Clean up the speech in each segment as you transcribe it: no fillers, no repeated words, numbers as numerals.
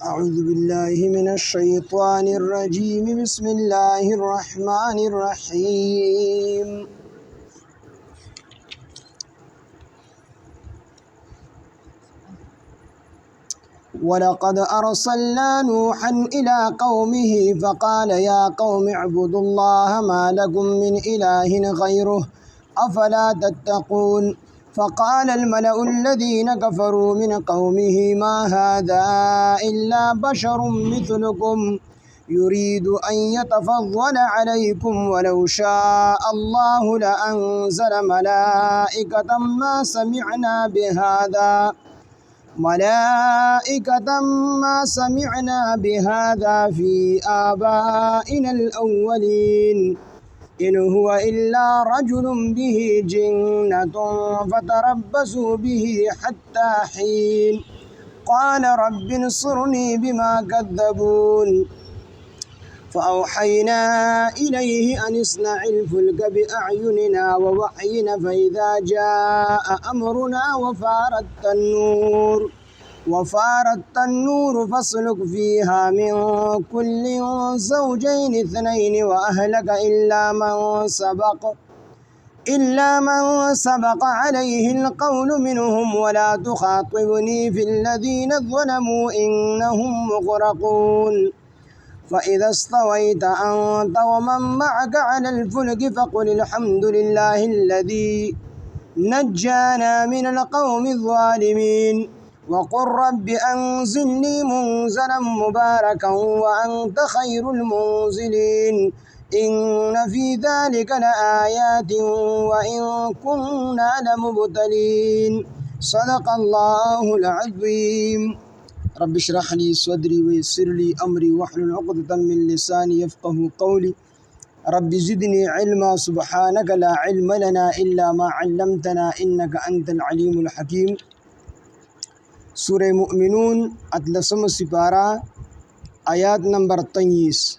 أعوذ بالله من الشيطان الرجيم بسم الله الرحمن الرحيم ولقد أرسلنا نوحا إلى قومه فقال يا قوم اعبدوا الله ما لكم من إله غيره أفلا تتقون فقال الملأ الذين كفروا من قومه ما هذا إلا بشر مثلكم يريد أن يتفضل عليكم ولو شاء الله لأنزل ملائكة ما سمعنا بهذا في آبائنا الأولين إن هو إلا رجل به جنة فتربصوا به حتى حين قال رب انصرني بما كذبون فأوحينا إليه أن اصنع الفلك بأعيننا ووحينا فإذا جاء أمرنا وفارت النور فاسلك فيها من كل زوجين اثنين وأهلك إلا من سبق عليه القول منهم ولا تخاطبني في الذين ظلموا إنهم مغرقون فإذا استويت أنت ومن معك على الفلك فقل الحمد لله الذي نجانا من القوم الظالمين وقل رب أنزلني منزلا مباركا وأنت خير المنزلين إن في ذلك لآيات وإن كنا لمبتلين صدق الله العظيم رب اشرح لي صدري ويسر لي أمري واحلل عقدة من لساني يفقه قولي رب زدني علما سبحانك لا علم لنا إلا ما علمتنا إنك أنت العليم الحكيم سورة مؤمنون اتلسم سپارہ آيات نمبر 23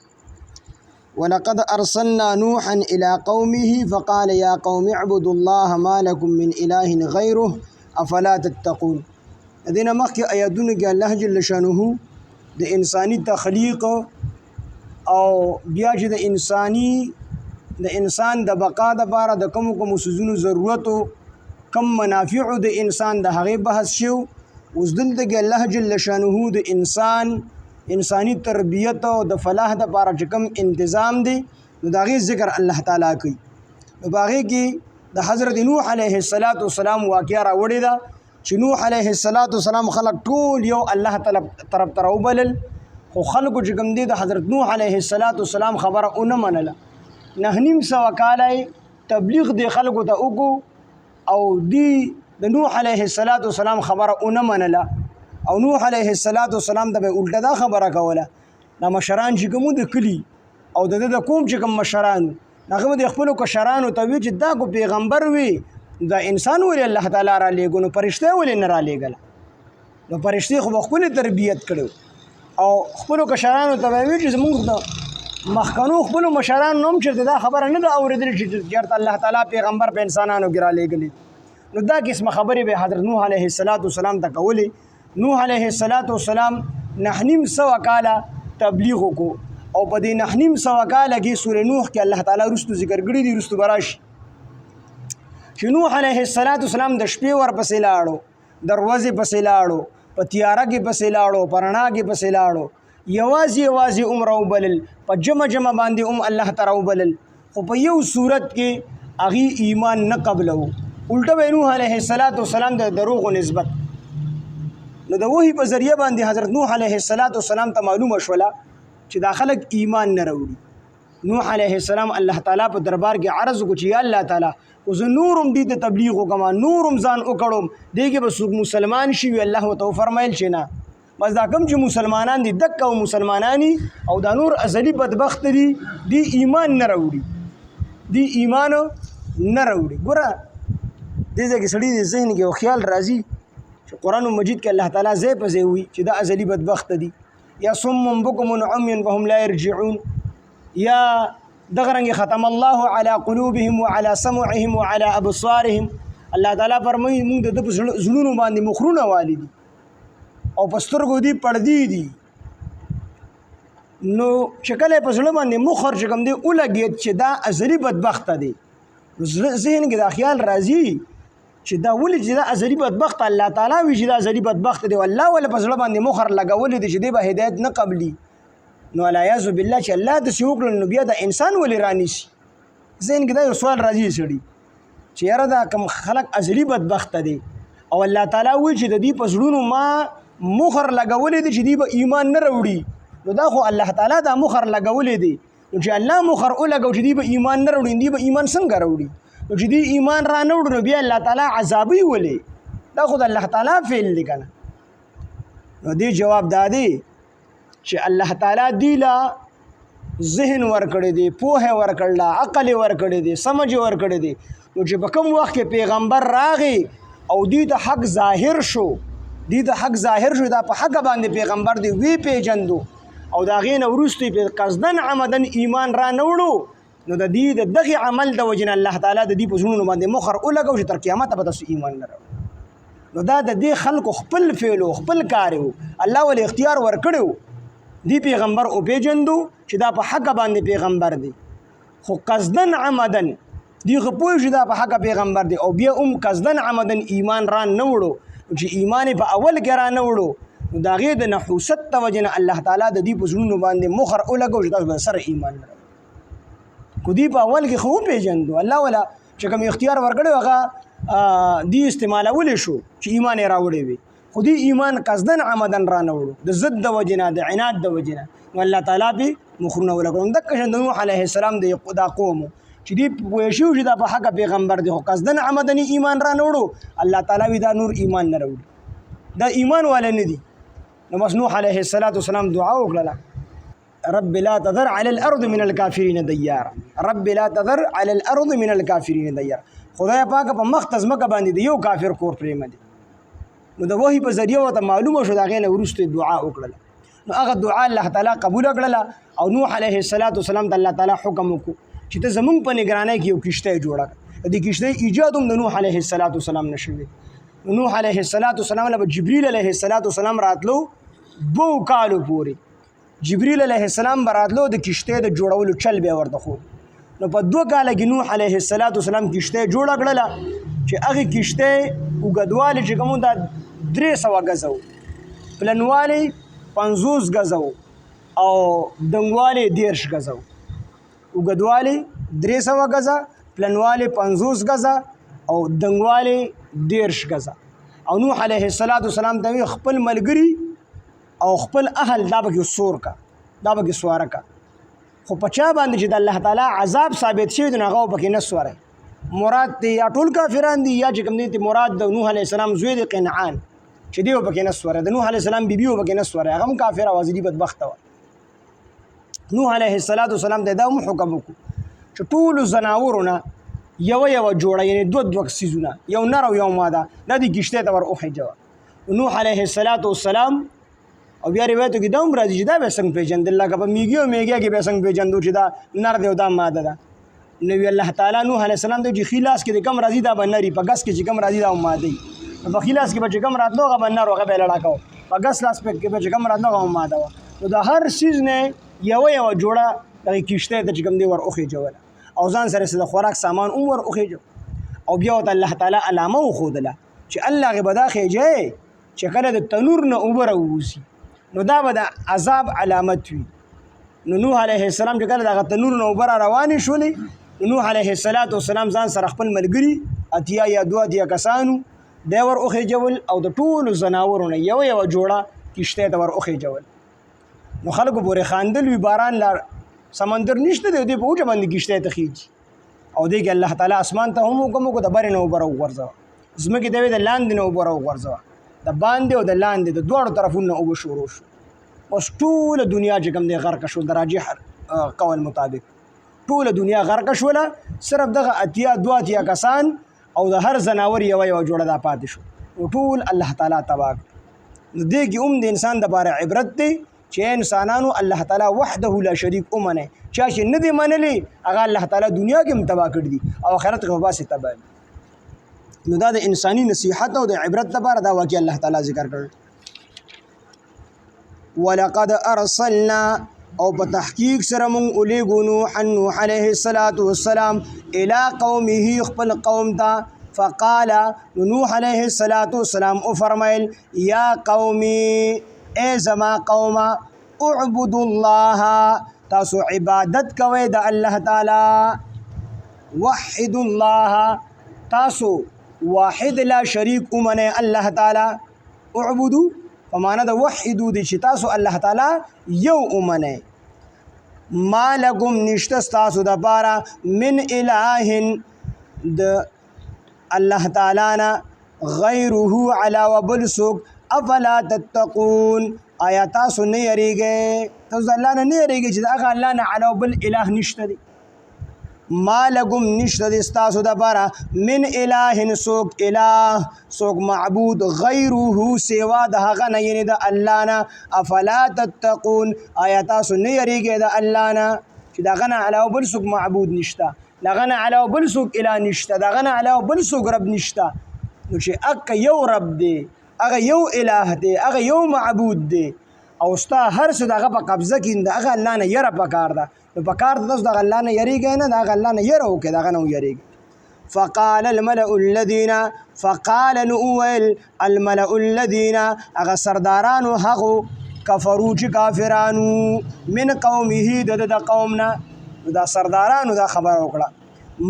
ولقد أرسلنا نوحا إلى قومه فقال يا قوم اعبدوا الله ما لكم من إله غيره أفلا تتقون دین مخی آیاتونو کې الله جل شانه د انسانی تخلیق او بیا چې د انسان د بقا لپاره د کوم سوزونو ضرورت کم منافع د انسان د هغه بحث شو. اوس دلته کې الله جل شانه د انسانی تربیت او د فلاح لپاره چې کوم تنظیم دی نو د هغه ذکر الله تعالی کوي. نو باغې کې د حضرت نوح علیه السلام واقعا راوړی دا چې نوح علیه السلام خلق ټول یو الله تعالی طرف ته راوبلل، خو خلکو چې کوم دی د حضرت نوح علیه السلام خبره ونه منله. 9.5 کاله تبلیغ دی خلکو ته وکړو او دی د نوح علیه السلام خبره ونه منله او نوح علیه السلام ته به الټه دا خبره کوله. دا مشران چې کوم د کلی او د کوم چې کوم مشران هغه د خپل کشرانو ته وی چې دا کو پیغمبر وی دا انسان ولې الله تعالی را لېږو نو فرشته ولې نه را لېږله؟ نو فرشتې خو خپل تربیت کړو او خپل کشرانو ته وی چې زموږ د مخکنو خپل مشران نوم چې دا خبره نه ده اورېدلې چې چېرته الله تعالی پیغمبر په انسانانو کې را لېږلی. نو دا قسمه خبرې به حضرت نوح علیه السلام ته کولې. نوح علیه السلام 9.5 کاله تبلیغ وکړو او په دې 9.5 کاله کې سورې نوح کې الله تعالی رستو ذکر کړی دی رستو براشي چې نوح علیه السلام د شپې ورپسې لاړو، دروازې پسې لاړو، په تیاره کې پسې لاړو، په رڼا کې پسې لاړو، یوازې راوبلل، په جمع باندې الله ته راوبلل، خو په یو صورت کې هغې ایمان نه قبلو. الټه به نوح علیه السلام د دروغو نسبت نو د وحي په ذریعه باندې حضرت نوح علیه السلام ته معلومه شوله چې دا خلک ایمان نه راوړي. نوح علیه السلام الله تعالی په دربار کې عرض وکړو چې یا الله تعالی اوس نورم دې ته تبلیغ وکړم، نورم ځان وکړم، دې کې به څوک مسلمان شي وي. الله ورته وفرمایل چې نه، بس دا کوم چې مسلمانان دي دکه مسلمانانی او دا نور ازلی بدبخت دي، دی ایمان نه راوړي. ګوره دې ځای کې سړي د ذهن کې یو خیال راځي چې قرآن مجید کې الله تعالی ځای په ځای وي چې دا ازلی بدبخت دي، یا صم بکم عمی فهم لا یرجعون، یا دغرنګ ختم الله على قلوبهم وعلى سمعهم وعلى ابصارهم. الله تعالی فرمایي موږ د زړونو باندې مخرونه والي دي او په سترګو دي پردي دي نو چې کله په زړه باندې مخر چې کوم دی ولګېد چې دا ازلي بدبخته دی، ذهن کې دا خیال راځي چې دا ولې چې دا ازلي بدبخت الله تعالی وی چې دا ازلي بدبخت دی، والله ولا په زړه باندې مخر لګولې دی چې دی به هدایت نه قبلي. نو الیاذ بالله چې الله داسې وکړل نو بیا د انسان ولې رانیسي. ذهن کې دا یو سوال راځي سړي چې یاره دا کوم خلک ازلي بدبخته دی او الله تعالی وی چې د دې په زړونو ما مخر لګولې دی چې دی به ایمان نه راوړي، نو دا خو الله تعالی دا مخر لګولې دی، نو چې الله مخر ولګو چې دی به ایمان نه راوړي، دی به ایمان څنګه راوړي؟ نو چې دی ایمان را نه وړو نو بیا الله تعالی عذابوي ولې؟ دا خو د الله تعالی فعل دی که نه. نو دې جواب دا دی چې الله تعالی دی له ذهن ورکړی دی، پوهه ورکړله، عقل ورکړی دی، سمجھ ورکړی دی. نو چې په کوم وخت کې پیغمبر راغی او دوی ته حق ظاهر شو، دوی ته حق ظاهر شو، دا په حق باندې پیغمبر دی وی پیژندو او د هغې نه وروسته یې قصدن عمدن ایمان را نه وړو، نو د دې د دغې عمل د وجې نه الله تعالی د دې په زړونو باندې مخر ولګو چې تر قیامته به تاسو ایمان نه راوړئ. نو دا د دې خلکو خپل فعل و خپل کار و، الله ولې اختیار ورکړی و، دی پیغمبر وپېژندو چې دا په حق باندې پیغمبر دی، خو قصدن عمدن دی خو پوه شو دا په حق پیغمبر دی او بیا قصدن عمدن ایمان را نه وړو، چې ایمان یې په اول کې را نه وړو، نو د هغې د نحوست د وجې نه الله تعالی د دې په زړونو باندې مخر ولګو چې تاسو به سره ایمان نه راوړئ. خو دی په اول کې خو وپېژندو، الله ولا چې کوم اختیار ورکړی و هغه دی استعمالولی شو چې ایمان یې راوړی وي، خو دی ایمان قصدن عمدن را نه وړو د ضد د وجې نه د عناد د وجې نه، نو الله تعالی پې مخرونه ولګول. دقه شان د نوح علیه السلام دا قوم چې دی پوه شو چې دا په حقه پیغمبر دی خو قصدن عمدن ایمان را نه وړو، الله تعالی وی دا نور ایمان نه راوړي، دا ایمان والا نه دي. نو بس نوح علیه السلام دعا وکړله رب لا تذر على الارض من الكافرين ديارا، رب لا تذر على الارض من الكافرين ديارا. خدای پاک په مخ تزمکه باندې د یو کافر کور پرېمه دی. نو د وحی په ذریعه ورته معلومه شو د هغې نه وروسته دعا وکړله، نو هغه دعا الله تعالی قبوله کړله او نوح علیه السلام ته الله تعالی حکم وکړو چې ته زمونږ په نگرانۍ کې یو کشتی جوړه کړه. د دې کشتۍ ایجاد هم د نوح علیه السلام نه شوی. نوح علیه السلام له جبریل علیه السلام راتلو 2 کالو پورې، جبریل علیه السلام براتلو د کشتۍ د جوړولو چل بیا ورته خو. نو په 2 کاله کې نوح علیه السلام کشتۍ جوړه کړله چې هغې کشتۍ اوږدوالی چې کوم دا 300 غزه و، پلنوالی 50 غزه و او دنګوالی 13 غزه و. اوږدوالی 300 غزه، پلنوالی 50 غزه او دنګوالی 13 غزه. او نوح علیه السلام ته خپل ملګري او خپل اهل دا پکې سور کا، دا پکې سواره کا، خو په چا باندې چې د الله تعالی عذاب ثابت شوی دی نو هغه پکې نه سواری. مراد دی یا ټول کافران دي یا چې کوم دی مراد د نوح علیه السلام زوی دی قنعان چې دی پکې نه سواری، د نوح علیه السلام بیبي پکې نه سواری، هغه هم کافر او ازلي بدبخته وه. نوح علیه السلام ته دا هم حکم وکړو چې ټولو زناورو نه یو جوړه یعنې 2 څیزونه، یو نر او یو ماده، دا دې کشتۍ ته ور وخېجوه. نوح علیه السلام او بیا روایتو کې دا هم راځي چې دا به څنګه پېژندل، لکه په میږي او میږیا کې به څنګه پېژندو چې دا نر دی او دا ماده ده. نو وی الله تعالی نوح علیه السلام ته چې ښي لاس کې د کم راځي دا به نري، په ګس کې چې کم راځي دا هم ماده وي، په ښي لاس کې به چې کم راتلو هغه به نر هغه به یې لړا کوو، په ګس لاس کې به چې کم راتلو هغه هم ماده وه. نو د هر څیز نه یو جوړه دغې کشتۍ ته چې کوم دی ور وخېجوله او ځان سره د خوراک سامان هم ور وخېجو او بیا ورته الله تعالی علامه وښودله چې الله هغې به دا خېجی چې کله د تنور نه اوبه راووځي نو دا به د عذاب علامت وي. نو نوح علیه السلام چې کله دغه تنور نه اوبه را روانې شولې، نوح علیه السلام ځان سره خپل ملګري 8 یا 2 کسانو دی ور وخېجول او د ټولو زناورو نه یو جوړه کشتۍ ته ور وخېجول. نو خلکو پورې خاندل وي باران لا سمندر نشته دی، دوی په اوجه باندې کشتۍ ته خېجي او دی کې الله تعالی اسمان ته هم حکم وکړو د برې نه اوبه راوغورځوه، ځمکې ته یې د لاندې نه اوبه راوغورځوه، د باندې او د لاندې د دواړو طرفونو نه اوبه شروع شو. اوس ټوله دنیا چې کوم دی غرقه شو، د راجح قول مطابق ټوله دنیا غرقه شوله، صرف دغه 2 کسان او د هر زناور یو جوړه دا پاتې شو، نو ټول الله تعالی تباه کړ. نو دې کې هم د انسان دپاره عبرت دی چې انسانانو الله تعالی وحده لا شریک ومنئ، چا چې نه دی منلی هغه الله تعالی دنیا کې هم تباه کړي دي او آخرت کې به باسې تباه. نو دا د انساني نصیحت او د عبرت لپاره دا واقع الله تعالی ذکر کړ. ولقد ارسلنا او په تحقیق سره مونږ الیږو نوح علیه السلام الی قومه خپل قوم ته فقال نوح علیه السلام او فرمایل یا قومي ای زما قوم اعبدوا الله تاسو عبادت کوئ د الله تعالی وحد الله تاسو واحد لا شریک ومنئ الله تعالی اعبدوا فمانه د وحدو دي چې تاسو الله تعالی یو ومنئ ما لکم نشته ستاسو د پاره من اله د الله تعالی نه غیره علاوه بل څوک افلا تتقون آیا تاسو نه یریږئ تاسو الله نه یریږئ چې هغه الله نه علاوه بل اله نشته دی ما لکم نشته دی ستاسو د پاره من اله څوک معبود غیره سوا د هغه نه یعنی د الله نه افلا تتقون آیا تاسو نه یریږئ د الله نه چې د هغه نه علاوه بل څوک معبود نشته د هغه نه علاوه بل څوک اله نشته د هغه نه علاوه بل څوک رب نشته نو چې اکه یو رب دی هغه یو اله دی هغه یو معبود دی او ستا هر څه دغه په قبضه کې د هغه الله نه یره پکار ده نو پکار ده تاسو د الله نه یریږئ نه د هغه الله نه یره وکړئ د هغه نه ویریږئ فقال الملأ الذين اغا سردارانو هغو کفرو چې کافرانو من قومه د قومنا دا سردارانو دا خبر وکړه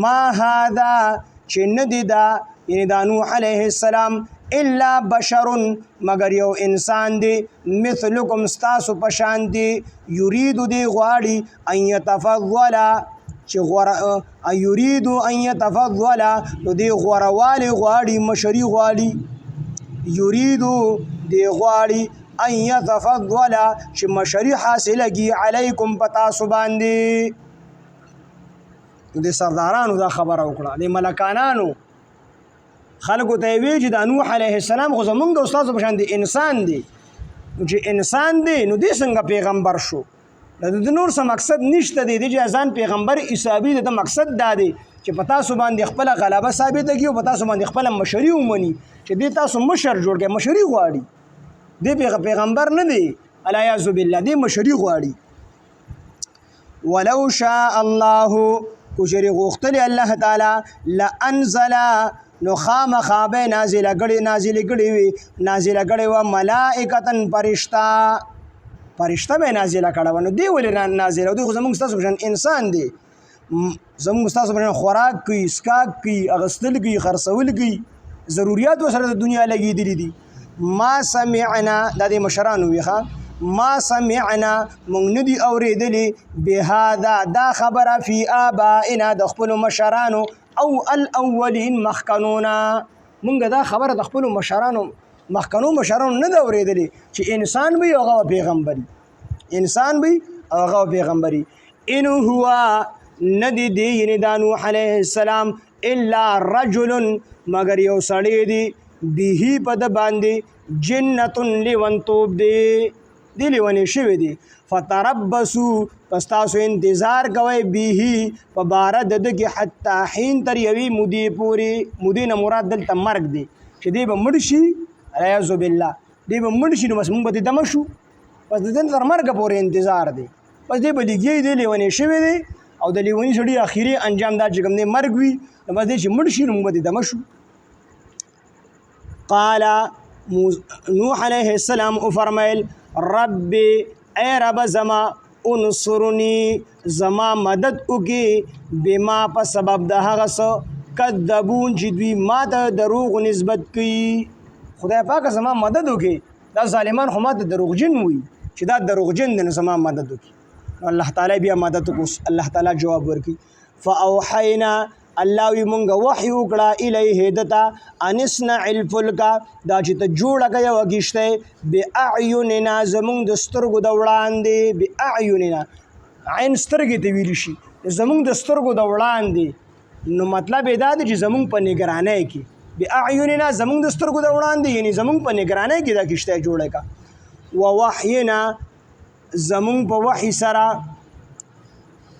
ما هذا چې ندی دا یعنی دا نوح علیه السلام الا بشر مگر یو انسان دی مثلکم ستاسو پشان دی یرید دی غواړي ان يتفضل چې یرید ان يتفضل نو دی غوړوالی غواړي مشري غواړي یرید دی غواړي ان يتفضل چې مشري حاصلږي علیکم پتا سو باندې د سردارانو دا خبره وکړه د ملکانانو خلکو ته وی چې د نوح علیه السلام خو زمونږ د استاد په شان دی انسان دی نو چې انسان دی نو دې څنګه پیغمبر شو د نور څه مقصد نشته دی چې ځان پیغمبر حسابي د مقصد دا دی چې پتا سو باندې خپل غلبه ثابت کیو پتا سو باندې خپل مشري ومني چې دې تاسو مشر جوړ کې مشري غواړي دې پیغمبر نه دی الیاذ بالله دې مشري غواړي ولو شاء الله کجری غوښتل الله تعالی لانزل نو خامخا به نازل کړي و ملائکتن فرشتہ به نازل کړه نو دی ولې نازل او دی زموږ تاسو بشن انسان دی زموږ تاسو بشن خوراک کوي اسکاک کوي اغستل کوي خرڅول کوي ضرورت وسره د دنیا لګیدلې دي ما سمعنا د مشرانو ویخه ما سمعنا مونږ ندي اوریدلې بهذا دا خبره فی آبائنا د خپل مشرانو او الاولین مخکنونا مونږ دا خبره د خپل مشرانو نه دا اوریدلې چې انسان به هغه پیغمبري ان هو ندی دی یعنی دا نوح علیه السلام الا رجل مگر یو سړی دی به په د باندې جنۃ لیونتوب دی لیونی شوی دی فتربصوا پس تاسو انتظار کوئ به په باره د ده کې حتی حین تر یوې مودې پورې مودې نه مراد دلته مرګ دی چې دی به مړ شي الیاذ بالله دی به مړ شي نو بس موږ به دمه شو پس د دې تر مرګ پورې انتظار دی پس دی به لګي دی لیونی شوی دی او د لیونی سړي اخیری انجام دا چې کوم دی مرګ وي نو بس دی چې مړ شي نو موږ به دمه شو قال نوح علیه السلام او فرمایل رب اے رب زما انصرنی زما مدد وکي بما په سبب د هغه څه کذبون چې دوی ما ته دروغ نسبت کوي خدای پاک زما مدد وکي دا ظالمان خو ما ته دروغجن وي چې دا دروغجن دي نو زما مدد وکي الله تعالی بیا مدد وکړي الله تعالی جواب ورکړي فاوحینا الله وی مونږ وحی وکړه الیه دتا انسنع الفلک دا چې ته جوړه کړه وګشته باعیننا زمونږ د سترګو د وړاندې باعیننا عین سترګې ته ویل شي زمونږ د سترګو د وړاندې نو مطلب دا دی چې زمونږ په نگرانی کې باعیننا زمونږ د سترګو د وړاندې یعنی زمونږ په نگرانی کې دا کشته جوړه کا ووحینا زمونږ په وحی سره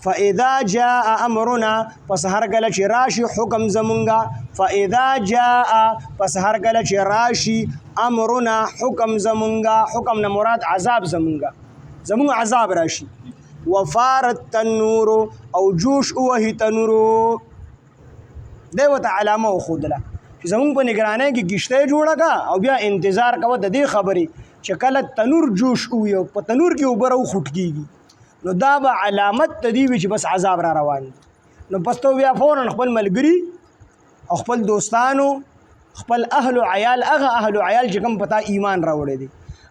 فاذا جاء امرنا پس هر کله چې راشي حکم زمونږه فاذا جاء پس هر کله چې راشي امرنا حکم زمونږه حکم نه مراد عذاب زمونږه زمونږ عذاب راشي. وفار التنور او جوش وهي تنورو دی ورته علامه وښودله چې زمونږ په نګرانۍ کې کښتۍ جوړه کا او بیا انتظار کوه د دې خبرې چې کله تنور جوش وي او په تنور کې اوبه راوخوټ کېږي نو دا به علامت ته دی وي چې بس عذاب را روان دی. نو پس ته بیا فوراً خپل ملګري او خپل دوستانو خپل اهل و عیال هغه اهل و عیال چې کوم په تا ایمان راوړی دی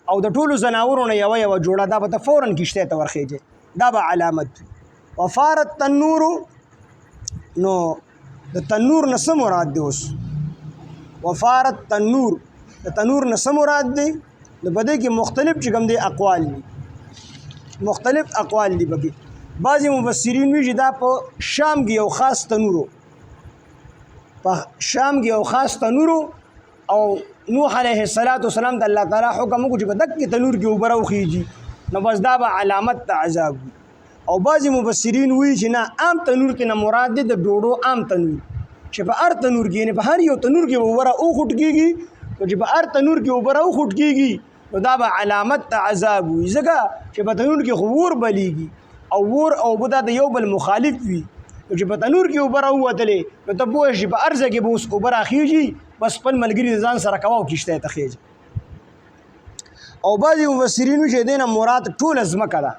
او د ټولو ځناورو نه یوه یوه جوړه دا به ته فوراً کښتۍ ته ورخیږي. دا به علامت وي. وفار التنور نو د تنور نه څه مراد دی؟ اوس وفار التنور د تنور نه څه مراد دی؟ نو په دې کې مختلف چې کوم دی اقوال دي، مختلف اقوال دي پکې. بعضې مفسرین وایي چې دا په شام کې یو خاص تنورو، په شام کې یو خاص تنورو او نوح علیه السلام ته الله تعالی حکم وکړو چې په دقې تنور کې اوبه راوخیږي نو بس دا به علامت د عذاب وي. او بعضې مفسرین وایي چې نه عام تنور کې نه مراد دی د ډوډو عام تنور چې په هر تنور کې یعنې په هر یو تنور کې به اوبه راوخوټ کېږي نو چې په هر تنور کې اوبه راوخوټ کېږي نو دا به علامت د عذاب وي ځکه چې په تنور کې خو اور بلیږي او اور او اوبه دا د یو بل مخالف وي نو چې په تنور کې اوبه راووتلې نو ته پوه شي په هر ځای کې به اوس اوبه راخېږي بس خپل ملګري د ځان سره کوه او کښتۍ ته خېږي. او بعضې مفسرین وایي چې دې نه مراد ټوله ځمکه ده،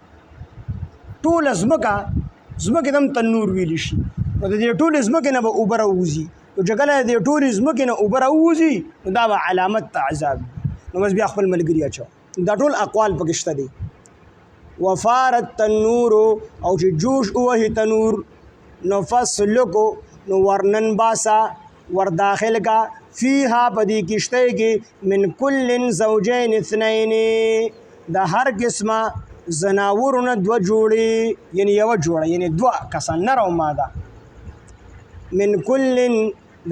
ټوله ځمکه ته هم تنور ویلی شي نو د دې ټولې ځمکې نه به اوبه راووځي نو چې کله د دې ټولې ځمکې نه اوبه راووځي نو دا به علامت د عذاب نو بس بیا خپل ملګري اچو. دا ټول اقوال پکې شته دي. وفار التنور او چې جوش وهي تنور نو فسلکو نو ورنن باسا ور داخل کا فیها پدی کشتے کی من کل زوجین اثنین دا هر قسمه زناورونه دو جوړي یعنی یو جوړه یعنی دو کسان نر او ماده من کل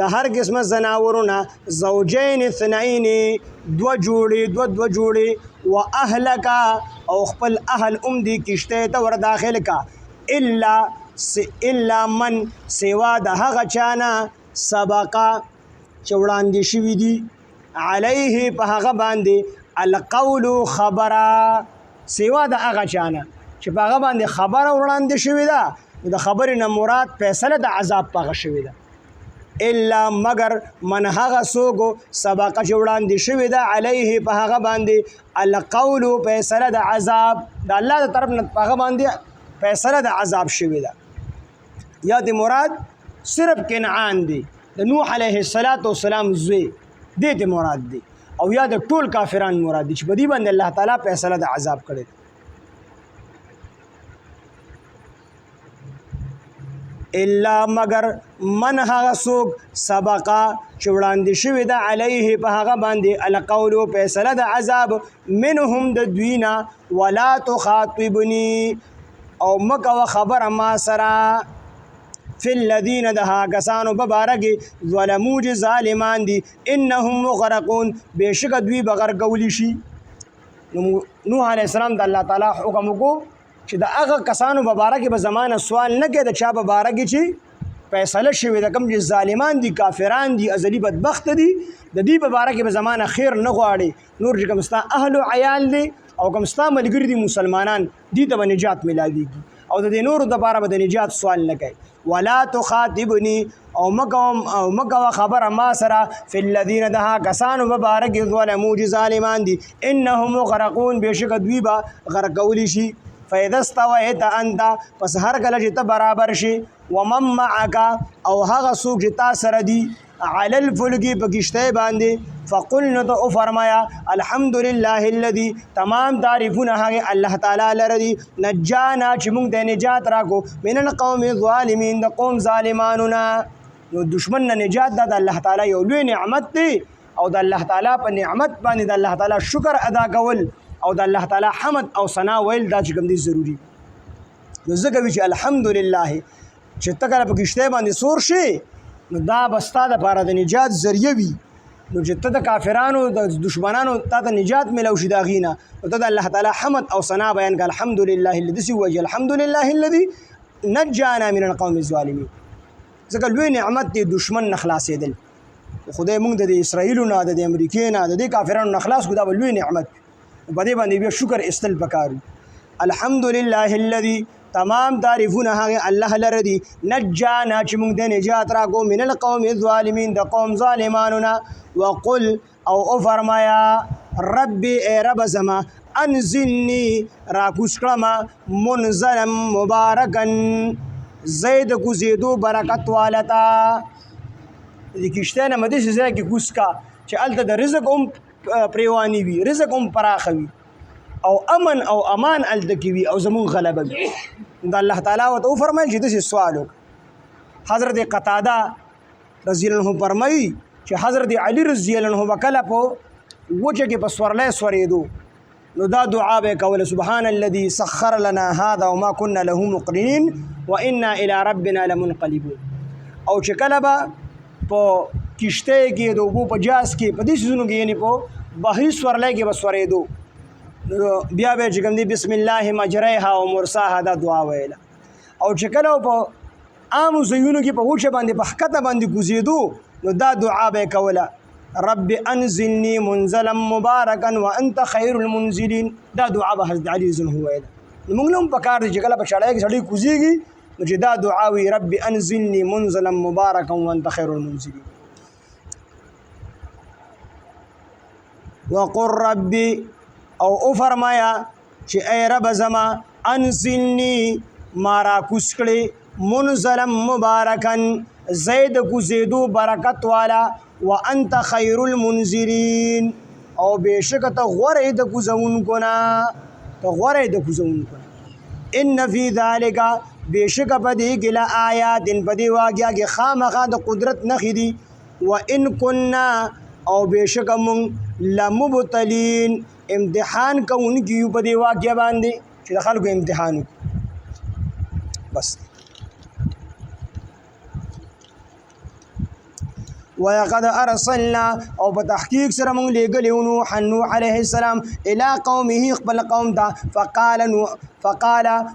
دا هر قسمه زناورونه زوجین اثنین دو جوړي و اهلک او خپل اهل دی کشته ته ور داخل کا الا من سوا د هغه چانه سبقا چوړاندې شوي دي علیه په هغه باندې القول خبره سوا د هغه چانه چې په هغه باندې خبره وړاندې شوې ده د خبرې نه مراد فیصله د عذاب په هغه شوې ده. الا مگر من هغه څوک سبقه چې وړاندې شوې ده علیه په هغه باندې القول فیصله د عذاب د الله د طرف نه په هغه باندې فیصله د عذاب شوې ده. یا د مراد صرف کنعان دی د نوح علیه السلام زوی دې ته مراد دی او یا د ټول کافران مراد دي چې په دې باندې الله تعالی فیصله د عذاب کړی. الا مگر من هغه څوک سبقا چې وړاندې شوې ده علیه په هغه باندې القول فیصله د عذاب منهم د دوینا ولا تخاطبني او مکوه خبره ما سره فی الذین دها کسانو ببارکی ظلمو چې ظالمان دي انهم مغرقون بېشکه دوی به غرقولی شي. نوح علیه السلام د الله تعالی حکم وکړو چې د هغه کسانو ببارکی به زمانه سوال نه کوي د چا ببارکی چې فیصله شوې ده کوم چې ظالمان دي کافران دي ازلي بدبخت دي د دې ببارکی به زمانه خیر نه غواړي نور چې کوم ستا اهل و عیال دي او کوم ستا ملګري دي مسلمانان دي ته به نجات ملاویږي او د دې نورو دپاره به د نجات سوال نه کوي. ولا تخاطبني او مکوه خبره ما سره فی الذین دها کسانو ببارک ظلمو چې ظالمان دي انهم مغرقون بېشکه دوی به غرقولی شي. فاذا استویت انت پس هر کله چې ته برابر شي ومن معک او هغه څوک چې تا سره دي علی الفلک په کښتۍ باندې فقل نو ته وفرمایا الحمدلله الذي تمام تعریفونه هغه الله تعالی لره دي نجانا چې موږ د نجات راکو من القوم الظالمین د قوم ظالمانو نه. نو دشمن نه نجات دا د الله تعالی یو لوی نعمت دی او د الله تعالی په نعمت باندې د الله تعالی شکر ادا کول او د الله تعالی حمد او ثنا ویل دا چې کوم دي ضروری. نو ځکه وی چې الحمدلله چې ته کله په کښتۍ باندې سور شي نو دا به ستا دپاره د نجات ذریعه وي نو چې ته د کافرانو د دشمنانو تا ته نجات میلو شي د هغې نه نو ته د الله تعالی حمد او ثنا بیان کړه الحمدلله الذي داسې ووایي الحمدلله الذي نجانا من القوم الظالمین ځکه لوی نعمت دی دشمن نه خلاصېدل. خدای موږ د اسرائیلو نه د امریکې نه د دې کافرانو نه خلاص کړو دا به لوی نعمت په دې باندې بیا شکر ایستل پکار وي. الحمدلله الذي تمام تعریفونه هغه الله لره دي نجانا چې موږ د نجات راکو من القوم الظالمین د قوم ظالمانو نه وقل او فرمایا ربي اے رب زما انزلني راکوس کړما منزلا مبارکا زید کوزیدو برکت والتا د کشته نه مده ځای کې کوس کا چې الته د رزق هم پریوانی وي رزق هم پراخ وي او امن او امان الته کې وي او زمون غلبه وي دا الله تعالی وته فرمایي چې د سوال حضرت قتاده رضی الله عنه فرمایي چې حضرت علی رضی الله عنه وکله په وجه کې په سورلې سورېدو نو دا دعا به کوله سبحان الذي سخر لنا هذا وما كنا له مقرنين وانا الى ربنا لمنقلبون او چې کله به په کشته کې د اوبو په جاس کې په دې سيزونو کې یعنی په بحري سورلې کې به سورېدو بیا به چې کوم دی بسم الله مجریها و مرساها دا دعا ویله او چې کله په عام زيونو کې په وچه باندې په حقته باندې کوزیدو نو دا دعا به کوله رب انزلني منزلا مباركا وانت خير المنزلين دا دعا به حضرت علي زن هو ویله موږ هم په کار دي چې کله په شړای کې سړی کوزيږي نو چې دا دعا وی رب انزلني منزلا مباركا وانت خير المنزلين وقل ربي او فرمایا چې اے رب زما انزلني مارا کوسکړي منزلا مبارکا زید کوزیدو برکت والا وانت خیر المنزلین او بشک ته غوړې د کوزونکو نه ان فی ذلک بشک پدې کې لا آیات پدې واقعیا کې خامخا د قدرت نخې دي وان كنا او بشک مون لمبتلین امتحان کوونکی یو په دی واقعیا باندې چې د خلکو امتحان بس ولقد ارسلنا او په تحقیق سره مونږ لېږلی نوح علیه السلام الى قومه خپل قوم ته فقال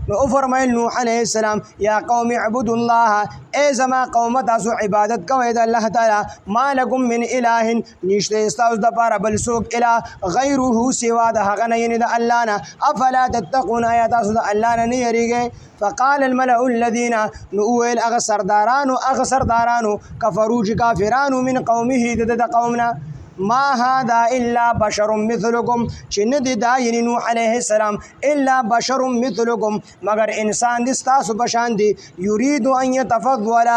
نو فرمایل نوح علیه السلام یا قوم اعبدوا الله ای زما قوم تاسو عبادت کوئ د الله تعالی ما لکم من اله نشته استاسو د پاره بل څوک اله غیره سوا د هغه نه یعنی د الله نه افلا تتقون آیا تاسو د الله نه نه یریږئ فقال الملأ الذين نؤول اغ سردارانو كفروا كافرانو من قومه د قومنا ما هذا الا بشر مثلكم چن دي دا یعنی نوح علیہ السلام الا بشر مثلكم مگر انسان دي تاسو بشان دي يريد ان يتفضل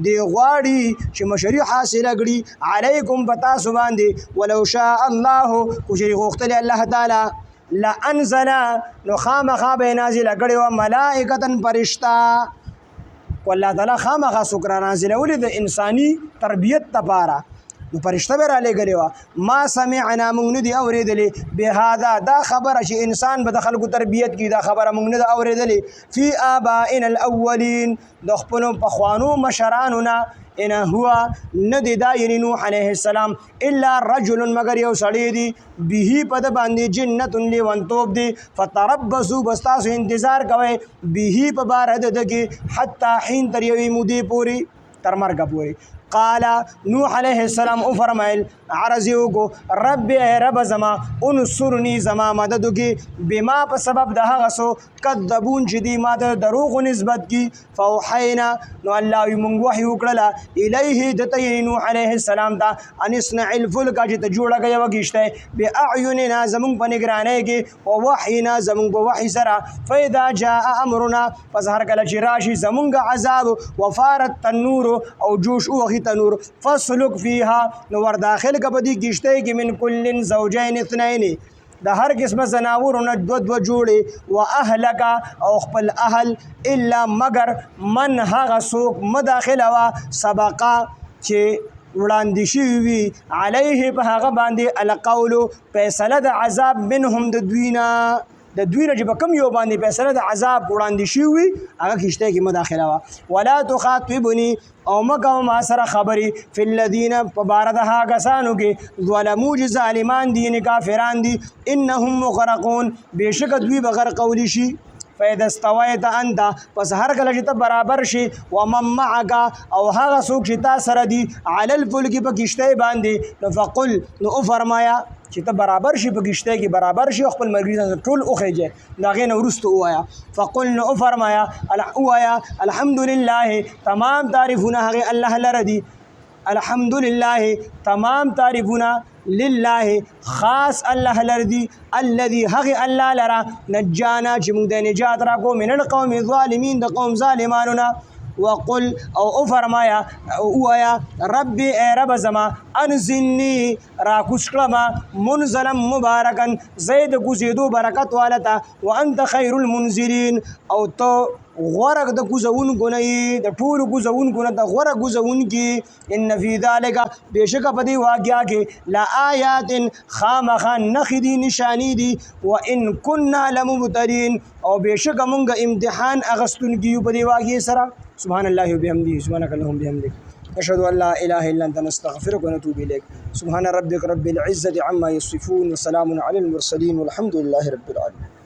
دی غواړي چې مشري حاصله کړي علیکم بتاسو باندې ولو شاء الله کوشري غوښتل الله تعالی لانزل نو خامخا به نازل کړي و ملائکتن فرشتہ والله تعالی خامخا سکر نازل ولې د انساني تربيت لپاره نو فرشتہ به را لګړي و ما سمعنا موږ نه دي اورېدلې به هاذا دا خبره چې انسان به د خلکو تربيت کی دا خبره موږ نه اورېدلې فی آبائنا الاولین د خپل پخوانو مشرانو نه ان هو ندی دا یعنی نوح علیہ السلام الا رجل مگر یو سړی دی به پد باندې جنت لیونتوب دی فتربصوا بستاسو انتظار کوي به په بار دغه حتا حين تر یوې مودې پوری تر مرګ پوری قال نوح علیہ السلام او فرمایل عرضیو کو رب اے رب زما انصرنی زما مدد کی بما په سبب د هغه سو کذبون چې دی ما د دروغ نسبت کی فوحینا نو الله یمون وحی وکړه الیه د نوح علیہ السلام دا ان اصنع الفلک چې ته جوړه کوي وګشته باعیننا زمون په نگرانۍ کې او وحینا زمون په وحی سره فاذا جاء امرنا فظهر کله چې راشي زمونږ عذاب وفارت النور او جوش او تنور فسلك فيها نو ور داخل کبدي گشته کې من کل زوجین اثنين د هر قسمه زناور نه دو جوړي واهلك او خپل اهل الا مگر من هغه سوق مداخله وا سبقا چې وړاندې شي وي عليه په هغه باندې القول فیصله د عذاب منهم د دوینه چې په کم یو باندې فیصله د عذاب وړاندې شي وي هغه کشته کې مداخله وا ولا تخاطبني او مګو ما سره خبري فی الذین فبارها کسانو کې ظلموا ظالمان دي کافران دي انهم مغرقون بشک دوی بغیر قولی شي فاذا استويت انت پس هر کله چې ته برابر شي ومن معك او هغه څوک چې تا سره دي علی الفلک په کشته باندې فقل نو فرمایا چې ته برابر شي په کشته کې برابر شي خپل مرګري سره ټول اوخیږي دا غي نو ورستو وایا فقلنا او فرمایا وایا الحمدلله تمام تعریفونه هغه الله لره دي الحمدلله تمام تعریفونه لله خاص الله لردي الذي هغه الله لرا نجانا چې موږ د نجات را کو من القوم الظالمين د قوم ظالمانو وقل او فرمایا وایا ربي رب زما انزلني را کوشکلما منزلا مبارکا زید کوزیدو برکت والتا وانت خير المنزلين او تو غورق د کوزون ګنې د ټول کوزون ګنه د غورق کوزون کې ان فی ذلک بشک په دی واقعیا کې لا آیات خامخان نخدي نشانی دي وان كنا لمبتلین او بشک مونږه امتحان اغستون کیو په دی واقعیا سره سبحان الله وبحمده سبحانك اللهم وبحمدك اشهد ان لا اله الا انت نستغفرك ونتوب اليك سبحان ربك رب العزه عما يصفون وسلام على المرسلين والحمد لله رب العالمين